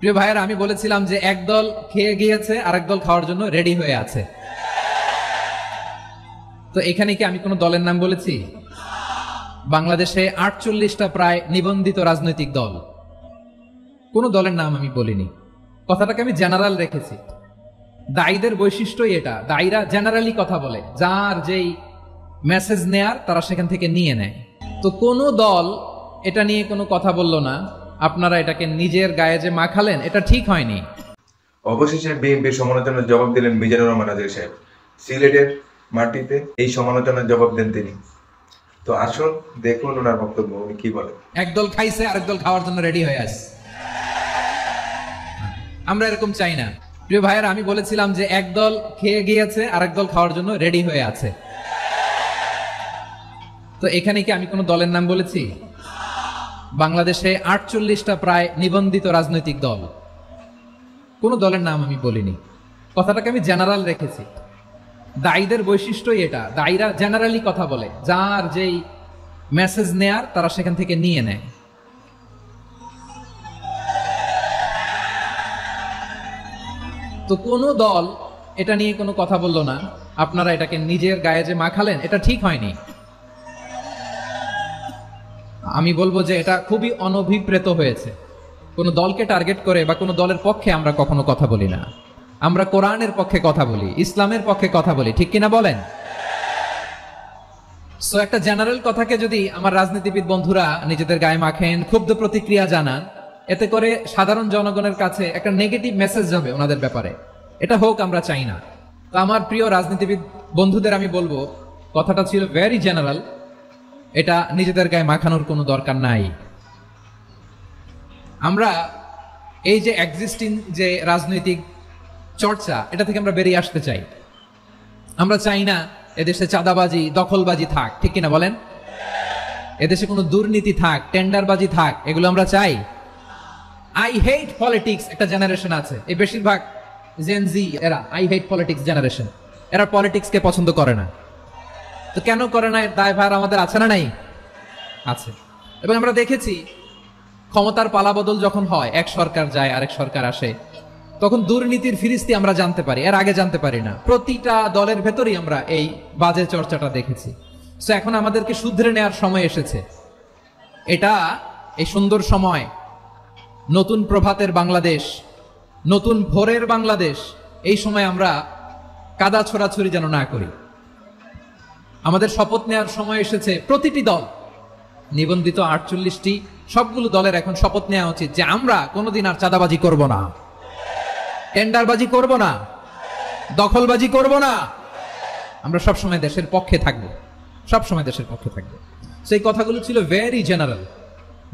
প্রিয় ভাইয়েরা, আমি বলেছিলাম যে একদল খেয়ে গিয়েছে আরেক দল খাওয়ার জন্য রেডি হয়ে আছে। তো এখানে কি আমি কোনো দলের নাম বলেছি? বাংলাদেশে 48টা প্রায় নিবন্ধিত রাজনৈতিক দল, কোন দলের নাম আমি বলিনি। কথাটাকে আমি জেনারেল রেখেছি। দায়ীদের বৈশিষ্ট্যই এটা, দায়ীরা জেনারেলি কথা বলে, যার যেই মেসেজ নেয়ার তারা সেখান থেকে নিয়ে নেয়। তো কোনো দল এটা নিয়ে কোনো কথা বলল না, আপনারা এটাকে নিজের গায়ে যে মাখালেন, এটা ঠিক হয়নি। অবশেষে বিএনপির সমালোচনার জবাব দিলেন মিজানুর রহমান আজহারী সাহেব। সিলেটের মাটিতে এই সমালোচনার জবাব দেন তিনি। তো আসুন দেখুন ওনার বক্তব্য, উনি কি বলেন। একদল খাইছে আরেক দল খাওয়ার জন্য রেডি হয়ে আছে। আমরা এরকম চাই না। প্রিয় ভাইয়েরা, আমি বলেছিলাম যে একদল খেয়ে গিয়েছে আরেক দল খাওয়ার জন্য রেডি হয়ে আছে। তো এখানে কি আমি কোনো দলের নাম বলেছি? বাংলাদেশে 48টা প্রায় নিবন্ধিত রাজনৈতিক দল, কোন দলের নাম আমি বলিনি। কথাটাকে আমি জেনারেল রেখেছি। দায়ীদের বৈশিষ্ট্যই এটা, দায়ীরা জেনারেলি কথা বলে, যার যেই মেসেজ নেয়ার তারা সেখান থেকে নিয়ে নেয়। তো কোনো দল এটা নিয়ে কোনো কথা বলল না, আপনারা এটাকে নিজের গায়ে যে মাখালেন, এটা ঠিক হয়নি। আমি বলবো যে এটা খুবই অনভিপ্রেত হয়েছে। কোন দলকে টার্গেট করে বা কোন দলের পক্ষে আমরা কখনো কথা বলি না। আমরা কোরআনের পক্ষে কথা বলি, ইসলামের পক্ষে কথা বলি, ঠিক কিনা বলেন? সো একটা জেনারেল কথাকে যদি আমার রাজনীতিবিদ বন্ধুরা নিজেদের গায়ে মাখেন, ক্ষুব্ধ প্রতিক্রিয়া জানান, এতে করে সাধারণ জনগণের কাছে একটা নেগেটিভ মেসেজ যাবে ওনাদের ব্যাপারে। এটা হোক আমরা চাই না। তো আমার প্রিয় রাজনীতিবিদ বন্ধুদের আমি বলবো, কথাটা ছিল ভেরি জেনারেল, এটা নিজেদের গায়ে মাখানোর কোনো দরকার নাই। আমরা এই যে এক্সিস্টিং যে রাজনৈতিক চর্চা, এটা থেকে আমরা বেরিয়ে আসতে চাই। আমরা চাই না এদেশে চাঁদাবাজি, দখলবাজি থাক, ঠিক কিনা বলেন? এদেশে কোনো দুর্নীতি থাক, টেন্ডারবাজি থাক, এগুলো আমরা চাই। আই হেট পলিটিক্স একটা জেনারেশন আছে, এই বেশিরভাগ জেন জি এরা আই হেট পলিটিক্স জেনারেশন, এরা পলিটিক্সকে পছন্দ করে না। তো কেন করে না, দায়ভার আমাদের আছে না নাই? আছে। এবং আমরা দেখেছি ক্ষমতার পালাবদল যখন হয়, এক সরকার যায় আরেক সরকার আসে, তখন দুর্নীতির ফিরিস্তি আমরা জানতে পারি, এর আগে জানতে পারি না। প্রতিটা দলের ভেতরেই আমরা এই বাজে চর্চাটা দেখেছি। সো এখন আমাদেরকে শুধরে নেওয়ার সময় এসেছে। এটা এই সুন্দর সময়, নতুন প্রভাতের বাংলাদেশ, নতুন ভোরের বাংলাদেশ, এই সময় আমরা কাদা ছোড়াছুড়ি যেন না করি। আমাদের শপথ নেওয়ার সময় এসেছে। প্রতিটি দল, নিবন্ধিত 48টি, সবগুলো দলের এখন শপথ নেওয়া উচিত যে আমরা কোনোদিন আর চাঁদাবাজি করব না, টেন্ডারবাজি করব না, দখলবাজি করব না। আমরা সবসময় দেশের পক্ষে থাকবো, সবসময় দেশের পক্ষে থাকবো। সেই কথাগুলো ছিল ভেরি জেনারেল।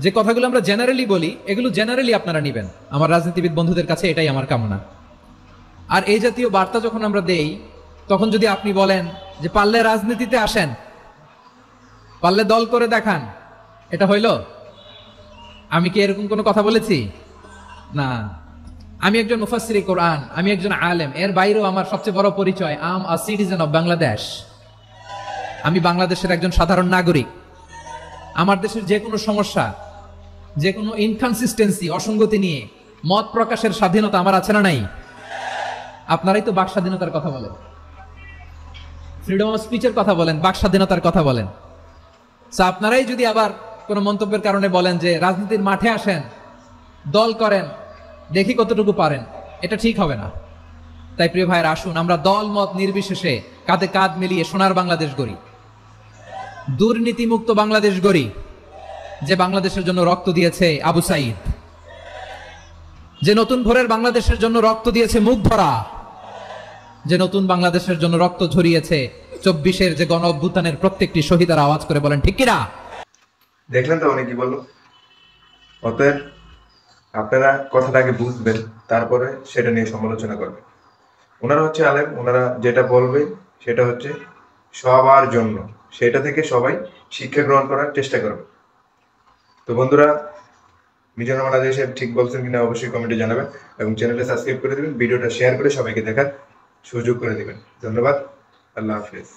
যে কথাগুলো আমরা জেনারেলি বলি, এগুলো জেনারেলি আপনারা নিবেন। আমার রাজনীতিবিদ বন্ধুদের কাছে এটাই আমার কামনা। আর এই জাতীয় বার্তা যখন আমরা দেই, তখন যদি আপনি বলেন যে পারলে রাজনীতিতে আসেন, পারলে দল করে দেখান, এটা হইল? আমি কি এরকম কোনো কথা বলেছি? না। আমি একজন মুফাসসিরে কোরআন, আমি একজন আলেম, এর বাইরেও আমার সবচেয়ে বড় পরিচয় আম আ সিটিজেন অফ বাংলাদেশ। আমি বাংলাদেশের একজন সাধারণ নাগরিক। আমার দেশের যে কোনো সমস্যা, যে কোনো ইনকনসিস্টেন্সি, অসঙ্গতি নিয়ে মত প্রকাশের স্বাধীনতা আমার আছে না নাই? আপনারাই তো বাক স্বাধীনতার কথা বলেন, ফ্রিডম অফ স্পিচের কথা বলেন, বাক স্বাধীনতার কথা বলেন। আপনারাই যদি আবার কোনো মন্তব্যের কারণে বলেন যে রাজনীতির মাঠে আসেন, দল করেন, দেখি কতটুকু পারেন, এটা ঠিক হবে না। তাই প্রিয় ভাইয়ের, আসুন আমরা দল মত নির্বিশেষে কাঁধে কাঁধ মিলিয়ে সোনার বাংলাদেশ গড়ি, দুর্নীতিমুক্ত বাংলাদেশ গড়ি, যে বাংলাদেশের জন্য রক্ত দিয়েছে আবু সাইদ, যে নতুন ভোরের বাংলাদেশের জন্য রক্ত দিয়েছে মুখ ভরা, যে নতুন বাংলাদেশের জন্য রক্ত ঝরিয়েছে 24-এর যে গণ অভ্যুত্থানের প্রত্যেকটি শহীদের আওয়াজ করে বলেন ঠিক কিনা? দেখলেন তো উনি কি বললো। অতএব আপনারা কথাটাকে বুঝবেন, তারপরে সেটা নিয়ে সমালোচনা করবেন। ওনারা হচ্ছে আলেম, ওনারা যেটা বলবে সেটা হচ্ছে সবার জন্য, সেটা থেকে সবাই শিক্ষা গ্রহণ করার চেষ্টা করবে। তো বন্ধুরা, মিজানুর রহমান আজহারী সাহেব ঠিক বলছেন কিনা অবশ্যই কমেন্টে জানাবেন, এবং চ্যানেলটা সাবস্ক্রাইব করে দিবেন, ভিডিওটা শেয়ার করে সবাইকে দেখার সুযোগ করে দিবেন। ধন্যবাদ, আল্লাহ হাফিজ।